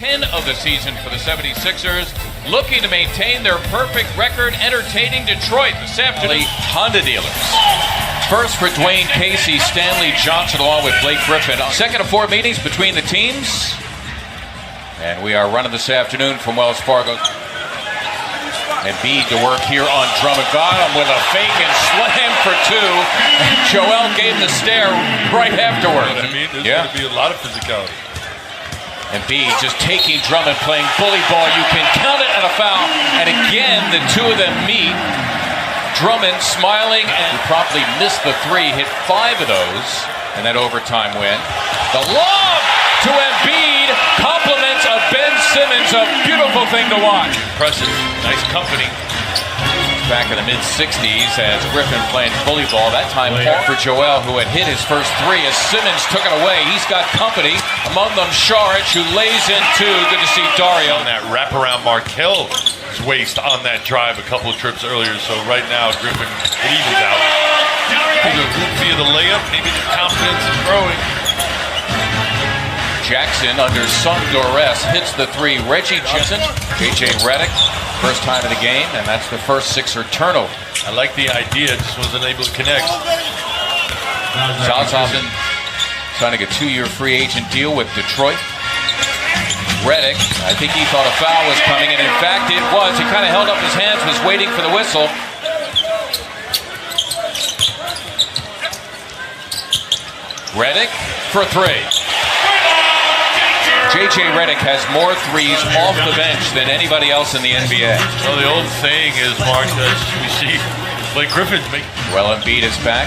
10 of the season for the 76ers, looking to maintain their perfect record, entertaining Detroit this afternoon. Honda dealers. First for Dwayne Casey, Stanley Johnson along with Blake Griffin. Second of 4 meetings between the teams. And we are running this afternoon from Wells Fargo. Embiid to work here on Drummond. Got him with a fake and slam for 2. And Joel gave the stare right afterward. You know what I mean? There's going to be a lot of physicality. Embiid just taking Drummond, playing bully ball. You can count it at a foul. And again, the two of them meet. Drummond smiling and promptly missed the 3. Hit 5 of those. And that overtime win. The lob to Embiid. Compliments of Ben Simmons. A beautiful thing to watch. Impressive. Nice company. Back in the mid-60s as Griffin playing bully ball. That time for Joel, who had hit his first 3 as Simmons took it away. He's got company. Among them, Saric, who lays in 2. Good to see Dario. And that wraparound Markel's waist on that drive a couple of trips earlier. So right now, Griffin evens out. Either via the layup, maybe the confidence in throwing. Jackson, under some duress, hits the 3. Reggie Jackson, J.J. Redick, first time in the game, and that's the first Sixer turnover. I like the idea, just wasn't able to connect. Zaza signing a 2-year free agent deal with Detroit. Redick, I think he thought a foul was coming, and in fact it was. He kind of held up his hands, was waiting for the whistle. Redick for 3. J.J. Redick has more 3s off the bench than anybody else in the NBA. Well, the old saying is, Mark, that we see Blake Griffin's make. Well, Embiid is back.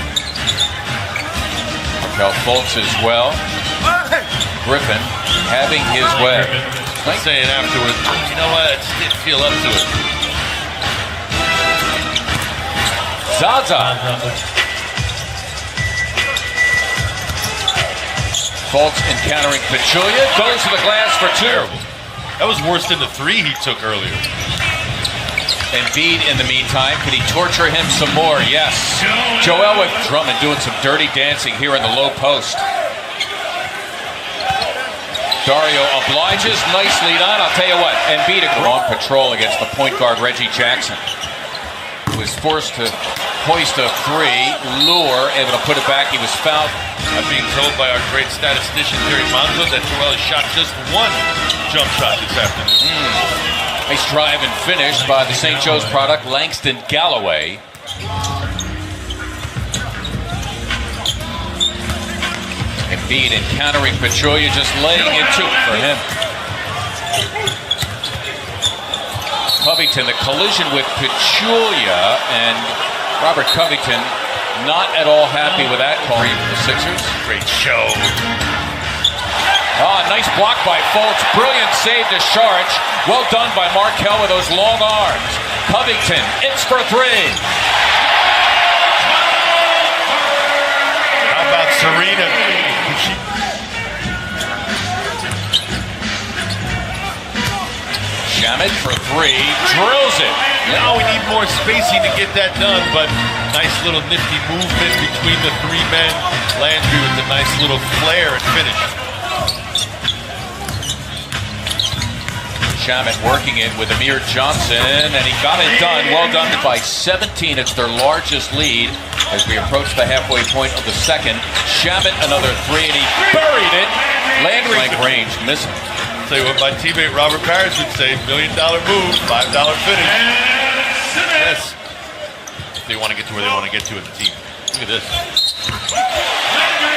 Markel Fultz as well. Griffin having his way. Like saying afterwards, you know what, I just didn't feel up to it. Zaza. Fultz encountering Pachulia, goes to the glass for 2. Terrible. That was worse than the 3 he took earlier. Embiid in the meantime, could he torture him some more? Yes. Joel with Drummond doing some dirty dancing here in the low post. Dario obliges, nice lead on. I'll tell you what, Embiid on patrol against the point guard Reggie Jackson, who was forced to hoist a 3, Lure, able to put it back. He was fouled. I'm being told by our great statistician, Terry Monzo, that Joel has shot just 1 jump shot this afternoon. Nice drive and finish by the St. Joe's product, Langston Galloway. Embiid encountering Pachulia, just laying in 2 for him. Covington, the collision with Pachulia, and Robert Covington not at all happy with that call for the Sixers. Great show. Nice block by Fultz. Brilliant save to Saric. Well done by Markel with those long arms. Covington, it's for 3. How about Serena? Shamet for 3, drills it. Now we need more spacing to get that done, but nice little nifty movement between the 3 men. Landry with a nice little flare and finish. Shamet working it with Amir Johnson, and he got it done. Well done by 17. It's their largest lead as we approach the halfway point of the second. Shamet another 3, and he buried it. Landry range missing. Say what my teammate Robert Parrish would say, $1 million move, $5 finish. Yes. They want to get to where they want to get to as a team. Look at this.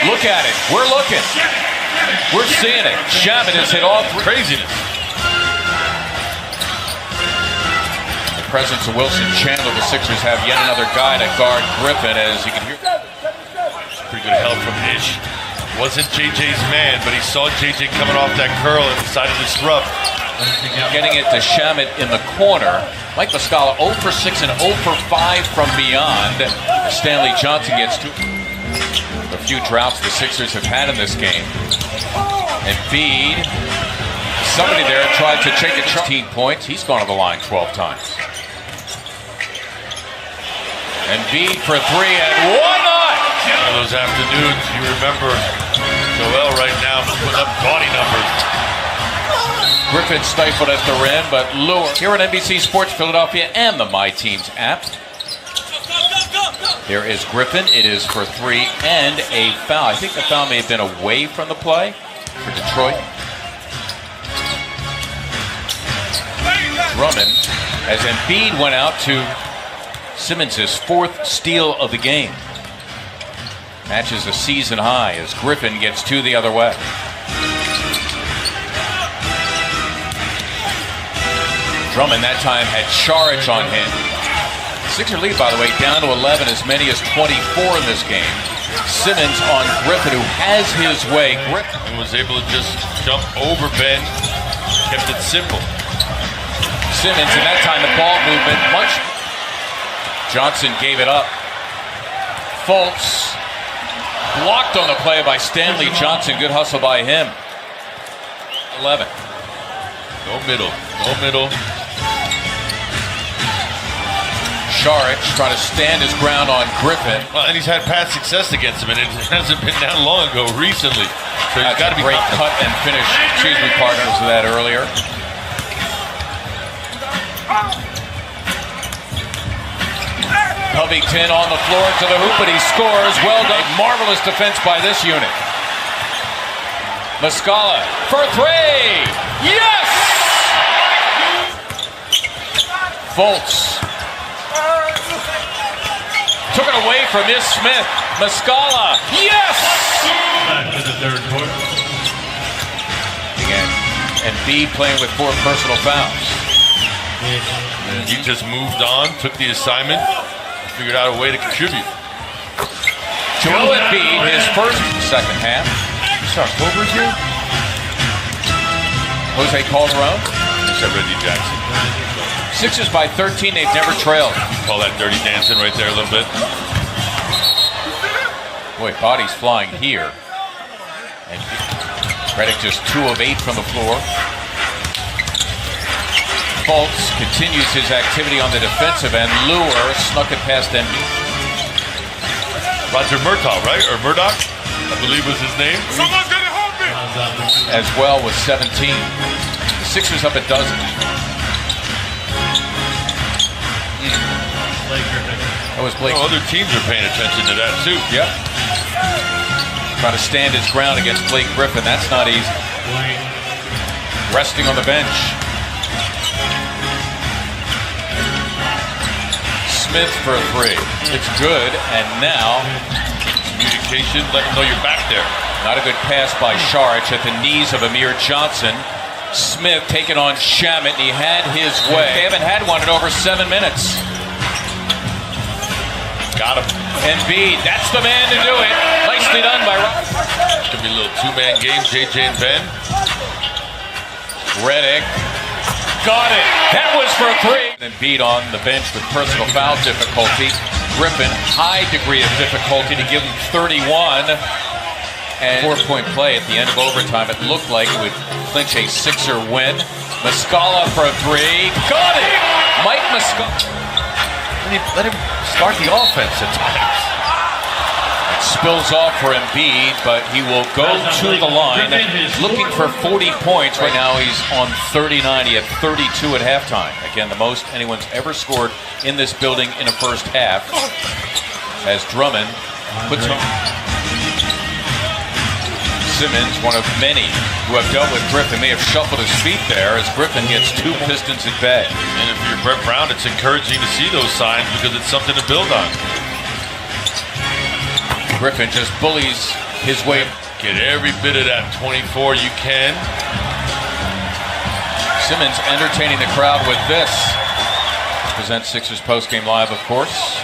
Look at it. We're looking. We're seeing it. Shamet has hit all 3. Craziness. The presence of Wilson Chandler. The Sixers have yet another guy to guard Griffin, as you can hear. Pretty good help from Ish. Wasn't JJ's man, but he saw JJ coming off that curl and decided to disrupt. Getting it to Shamet in the corner. Mike Muscala 0 for 6 and 0 for 5 from beyond. Stanley Johnson gets 2. A few droughts the Sixers have had in this game. Embiid, somebody there tried to take a 16 points. He's gone to the line 12 times. Embiid for 3, and why not? One of those afternoons, you remember Joel right now putting up gaudy numbers. Griffin stifled at the rim, but Lure. Here on NBC Sports Philadelphia and the My Teams app. There is Griffin. It is for three and a foul. I think the foul may have been away from the play for Detroit. Drummond, as Embiid went out to Simmons' fourth steal of the game. Matches a season high as Griffin gets two the other way. Drummond that time had Saric on him. Sixer lead, by the way, down to 11, as many as 24 in this game. Simmons on Griffin, who has his way. Griffin was able to just jump over Ben, kept it simple. Simmons, in that time, the ball movement much. Johnson gave it up. Fultz blocked on the play by Stanley Johnson. Good hustle by him. 11. No middle. No middle. Saric trying to stand his ground on Griffin. Well, and he's had past success against him, and it hasn't been that long ago recently. So he's got to be great cut and finish. Excuse me, partners, of that earlier. Covington on the floor to the hoop, but he scores. Well done. Marvelous defense by this unit. Muscala for three. Yes! Fultz took it away from Miss Smith. Muscala. Yes! Back to the third quarter. Again, Embiid playing with 4 personal fouls. And he just moved on, took the assignment, figured out a way to contribute. Joel Embiid, his first second half. October's here? Jose Calderon. Except Reggie Jackson. Sixers by 13. They've never trailed. Call that dirty dancing right there a little bit. Boy, bodies flying here. And Redick just 2 of 8 from the floor. Fultz continues his activity on the defensive end. Lure snuck it past Embiid. Roger Murtaugh, right? Or Murdoch, I believe was his name. Someone's gonna help me! As well with 17. The Sixers up a dozen. That was Blake. Oh, other teams are paying attention to that too. Yep. Trying to stand his ground against Blake Griffin. That's not easy. Resting on the bench. Smith for a 3. It's good, and now Communication, let them know you're back there. not a good pass by Saric at the knees of Amir Johnson. Smith taking on Shamet, and he had his way. They haven't had one in over 7 minutes. Got him. Embiid, that's the man to do it. Nicely done by It's gonna be a little 2-man game, JJ and Ben. Redick. Got it. That was for 3. Embiid on the bench with personal foul difficulty. Griffin, high degree of difficulty to give him 31. And 4-point play at the end of overtime. It looked like it would clinch a Sixer win. Muscala for a 3. Got it. Mike Muscala. Let him start the offense at times. It spills off for Embiid, but he will go to the line looking for 40 points. Right now he's on 39. He had 32 at halftime. Again, the most anyone's ever scored in this building in a first half. As Drummond puts on Simmons, one of many who have dealt with Griffin, may have shuffled his feet there as Griffin gets 2 Pistons at bay. And if you're Brett Brown, it's encouraging to see those signs because it's something to build on. Griffin just bullies his way. Get every bit of that 24 you can. Simmons entertaining the crowd with this. Presents Sixers postgame live, of course.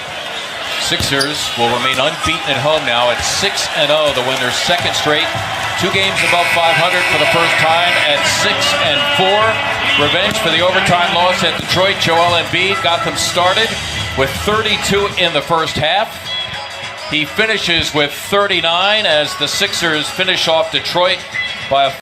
Sixers will remain unbeaten at home now at 6-0. They'll win their second straight. 2 games above 500 for the first time at 6-4. Revenge for the overtime loss at Detroit. Joel Embiid got them started with 32 in the first half. He finishes with 39 as the Sixers finish off Detroit by a